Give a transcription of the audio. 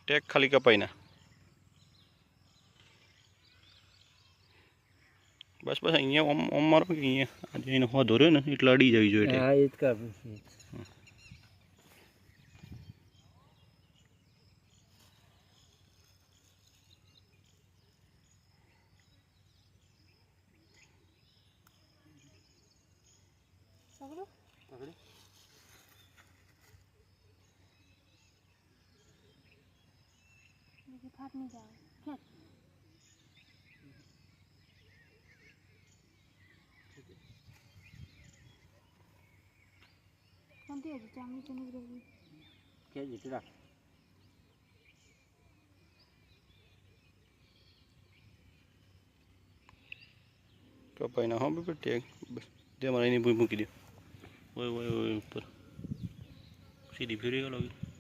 Tech ખાલી કપાઈ ના બસ બસ અહીંયા ઓમ મારો કે અહીંયા આજે એનો હોધો રહ્યો ને એટલે અડી જવી જોઈએ ટેક. હા એ જ કર. फाट नहीं जाए क्या कौन सी है चांदी चुनी रहेगी क्या जितना કપાઈ ના હો બે ટેક બસ તે મારે એની મૂકી દો ઓય ઓય ઓય ઉપર સીધી ફેરી ગયો લાગી.